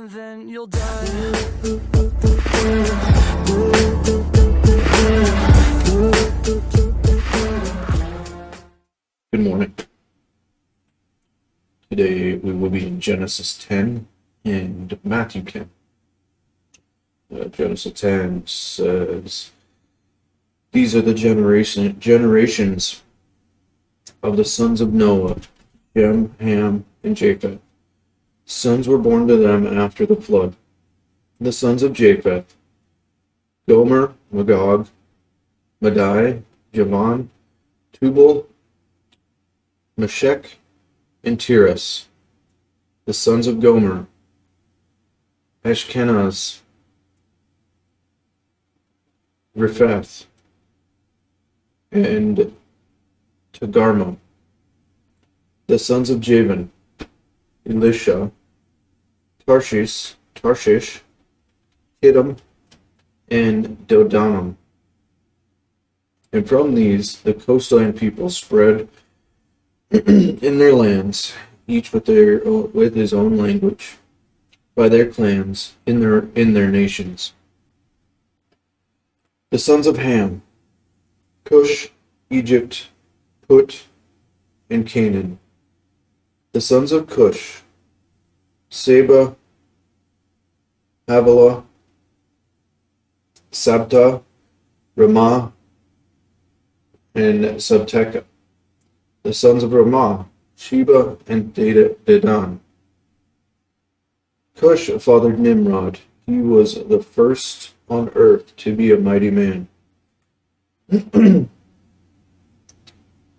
and then you'll die. Good morning. Today we will be in Genesis 10 and Matthew 10. Genesis 10 says, "These are the generations of the sons of Noah, Shem, Ham, and Japheth. Sons were born to them after the flood. The sons of Japheth, Gomer, Magog, Madai, Javan, Tubal, Meshech, and Tiras. The sons of Gomer, Ashkenaz, Riphath, and Togarmah. The sons of Javan, Elisha, Tarshish, Kittim, and Dodanim. And from these the coastline people spread in their lands, each with his own language, by their clans, in their nations. The sons of Ham, Cush, Egypt, Put, and Canaan. The sons of Cush, Seba, Havilah, Sabta, Ramah, and Sabteka. The sons of Ramah, Sheba, and Dedan. Cush fathered Nimrod. He was the first on earth to be a mighty man.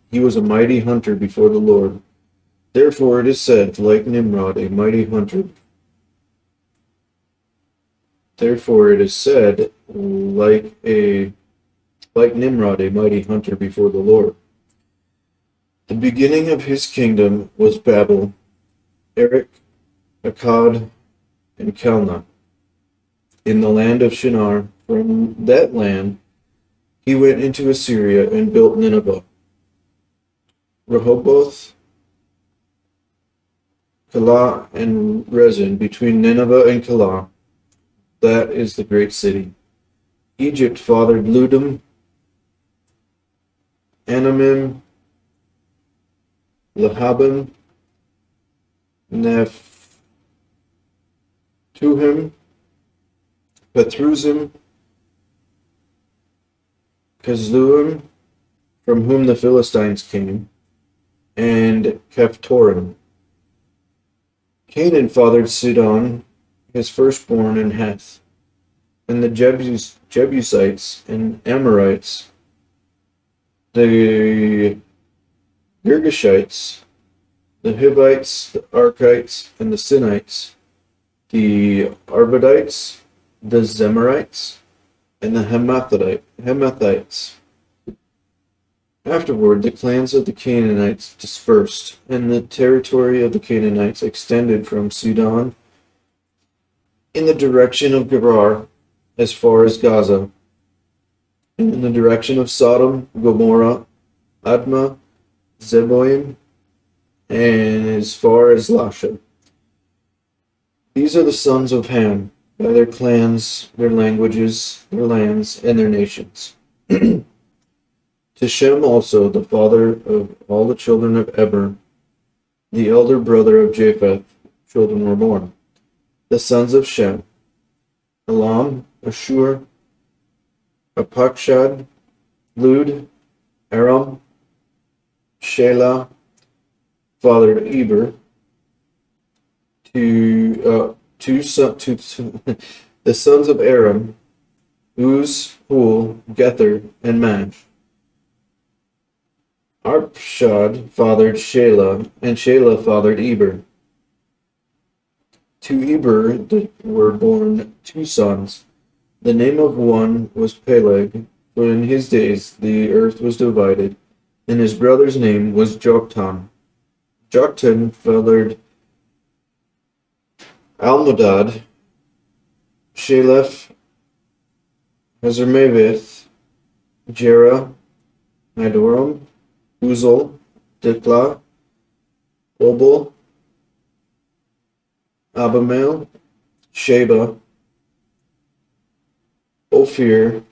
He was a mighty hunter before the Lord. Therefore it is said, like Nimrod, a mighty hunter. Therefore it is said, like Nimrod, a mighty hunter before the Lord. The beginning of his kingdom was Babel, Erech, Akkad, and Calneh, in the land of Shinar. From that land he went into Assyria and built Nineveh, Rehoboth, Calah, and Rezin, between Nineveh and Calah. That is the great city. Egypt fathered Ludum, Anamim, Lahabim, Nephtuhim, Pethruzim, Kazluim, from whom the Philistines came, and Kephtorim. Canaan fathered Sidon, his firstborn, and Heth, and the Jebusites and Amorites, the Girgashites, the Hivites, the Arkites, and the Sinites, the Arvadites, the Zemarites, and the Hamathites. Afterward, the clans of the Canaanites dispersed, and the territory of the Canaanites extended from Sidon in the direction of Gerar as far as Gaza, and in the direction of Sodom, Gomorrah, Admah, Zeboim, and as far as Lasha. These are the sons of Ham, by their clans, their languages, their lands, and their nations. To Shem also, the father of all the children of Eber, the elder brother of Japheth, children were born. The sons of Shem, Elam, Ashur, Apakshad, Lud, Aram, Shelah, fathered Eber. The sons of Aram, Uz, Hul, Gether, and Mash. Arpshad fathered Shelah, and Shelah fathered Eber. To Eber were born two sons. The name of one was Peleg, for in his days the earth was divided, and his brother's name was Joktan. Joktan fathered Almodad, Shalef, Hazarmaveth, Jerah, Adoram, Uzal, Diklah, Obal, Abimael, Sheba, Ophir,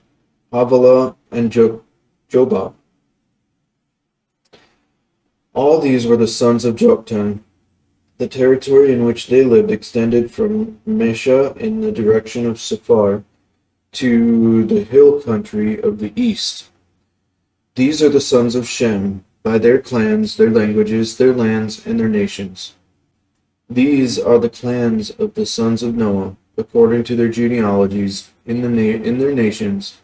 Havilah, and Jobab. All these were the sons of Joktan. The territory in which they lived extended from Mesha in the direction of Sephar to the hill country of the east. These are the sons of Shem, by their clans, their languages, their lands, and their nations. These are the clans of the sons of Noah, according to their genealogies in their nations,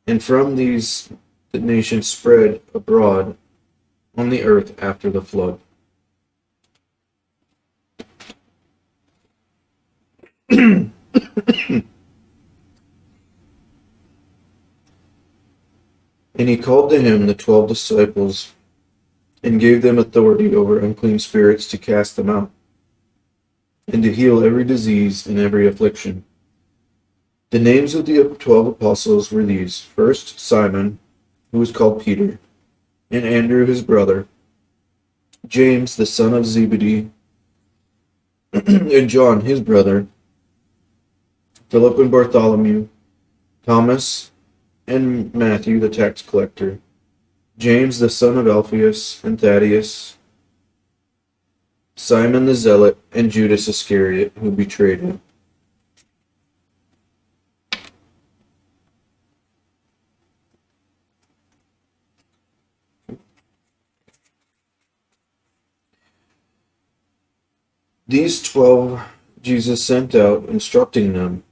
and from these the nations spread abroad on the earth after the flood. And he called to him the 12 disciples, and gave them authority over unclean spirits to cast them out, and to heal every disease and every affliction. The names of the 12 apostles were these: first, Simon, who was called Peter, and Andrew his brother, James the son of Zebedee, and John his brother, Philip and Bartholomew, Thomas, and Matthew the tax collector, James the son of Alphaeus, and Thaddeus, Simon the Zealot, and Judas Iscariot, who betrayed him. These 12 Jesus sent out, instructing them,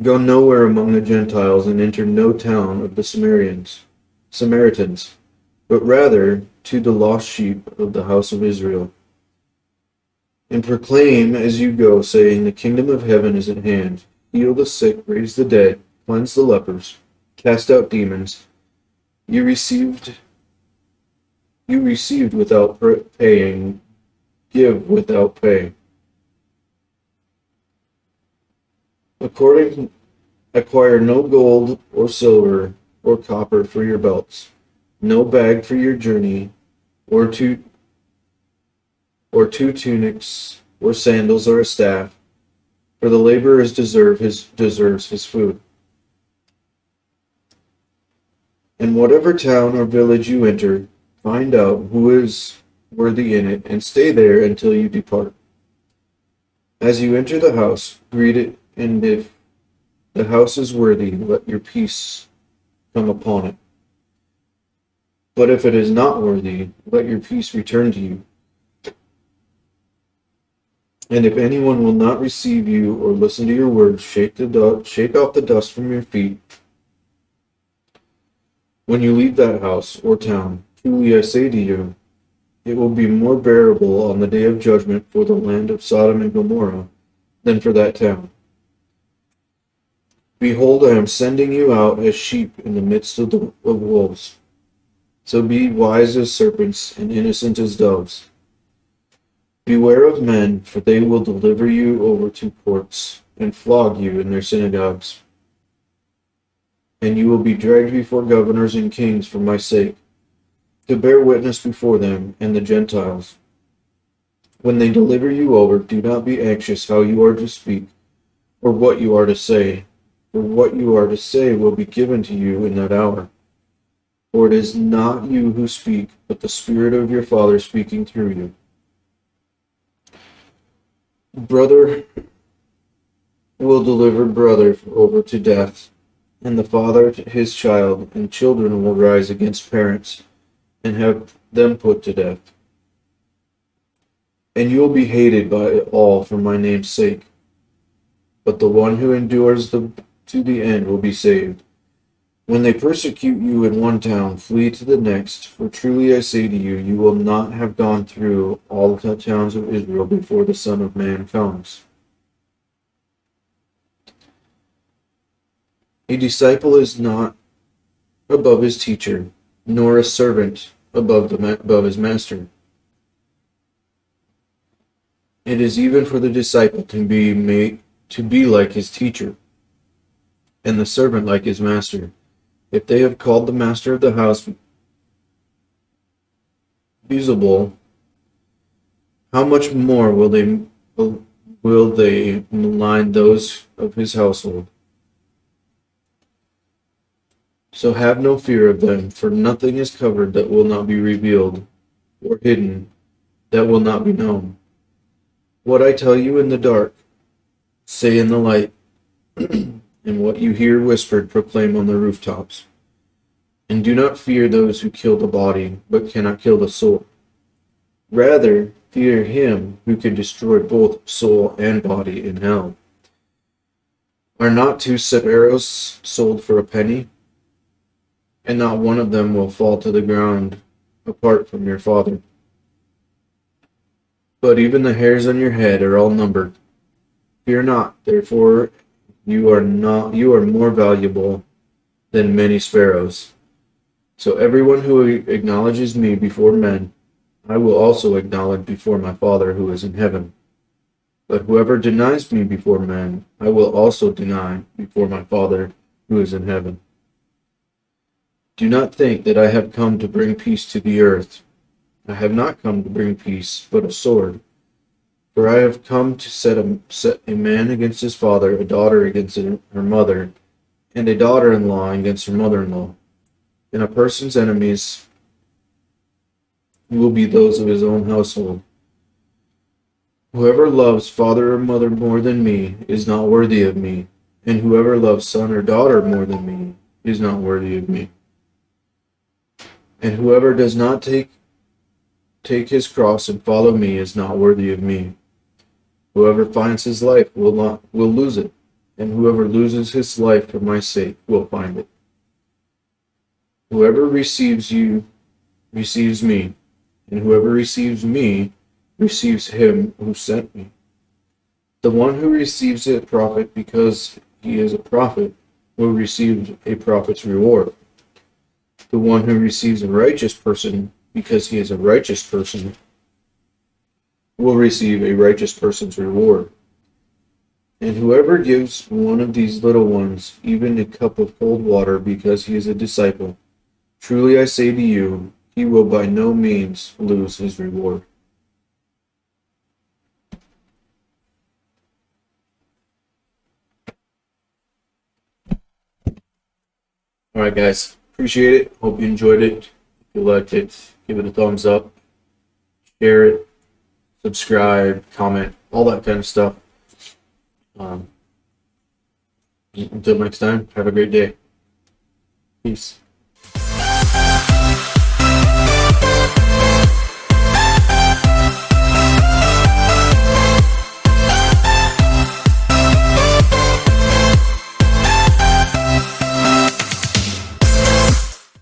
"Go nowhere among the Gentiles, and enter no town of the Samaritans, but rather to the lost sheep of the house of Israel. And proclaim as you go, saying, The kingdom of heaven is at hand. Heal the sick, raise the dead, cleanse the lepers, cast out demons. You received without paying, give without pay. Acquire no gold or silver or copper for your belts, no bag for your journey, or two tunics, or sandals, or a staff, for the laborer deserves his food. And whatever town or village you enter, find out who is worthy in it, and stay there until you depart. As you enter the house, greet it, and if the house is worthy, let your peace come upon it. But if it is not worthy, let your peace return to you. And if anyone will not receive you or listen to your words, shake off the dust from your feet. When you leave that house or town, truly I say to you, it will be more bearable on the day of judgment for the land of Sodom and Gomorrah than for that town. Behold, I am sending you out as sheep in the midst of wolves. So be wise as serpents and innocent as doves. Beware of men, for they will deliver you over to courts and flog you in their synagogues. And you will be dragged before governors and kings for my sake, to bear witness before them and the Gentiles. When they deliver you over, do not be anxious how you are to speak or what you are to say, for what you are to say will be given to you in that hour. For it is not you who speak, but the Spirit of your Father speaking through you. Brother will deliver brother over to death, and the father his child, and children will rise against parents and have them put to death. And you will be hated by all for my name's sake, but the one who endures to the end will be saved. When they persecute you in one town, flee to the next, for truly I say to you, you will not have gone through all the towns of Israel before the Son of Man comes. A disciple is not above his teacher, nor a servant above his master. It is even for the disciple to be like his teacher, and the servant like his master. If they have called the master of the house Beelzebul, how much more will will they malign those of his household. So have no fear of them, for nothing is covered that will not be revealed, or hidden that will not be known. What I tell you in the dark, say in the light, and what you hear whispered, proclaim on the rooftops. And do not fear those who kill the body, but cannot kill the soul. Rather, fear him who can destroy both soul and body in hell. Are not two sparrows sold for a penny? And not one of them will fall to the ground apart from your Father. But even the hairs on your head are all numbered. Fear not, therefore you are more valuable than many sparrows. So everyone who acknowledges me before men, I will also acknowledge before my Father who is in heaven. But whoever denies me before men, I will also deny before my Father who is in heaven. Do not think that I have come to bring peace to the earth. I have not come to bring peace, but a sword. For I have come to set a man against his father, a daughter against her mother, and a daughter-in-law against her mother-in-law. And a person's enemies will be those of his own household. Whoever loves father or mother more than me is not worthy of me, and whoever loves son or daughter more than me is not worthy of me. And whoever does not take his cross and follow me is not worthy of me. Whoever finds his life will lose it, and whoever loses his life for my sake will find it. Whoever receives you receives me, and whoever receives me receives him who sent me. The one who receives a prophet because he is a prophet will receive a prophet's reward. The one who receives a righteous person because he is a righteous person will receive a righteous person's reward. And whoever gives one of these little ones even a cup of cold water because he is a disciple, truly I say to you, he will by no means lose his reward. Alright guys, appreciate it. Hope you enjoyed it. If you liked it, give it a thumbs up, share it, subscribe, comment, all that kind of stuff. Until next time, have a great day. Peace.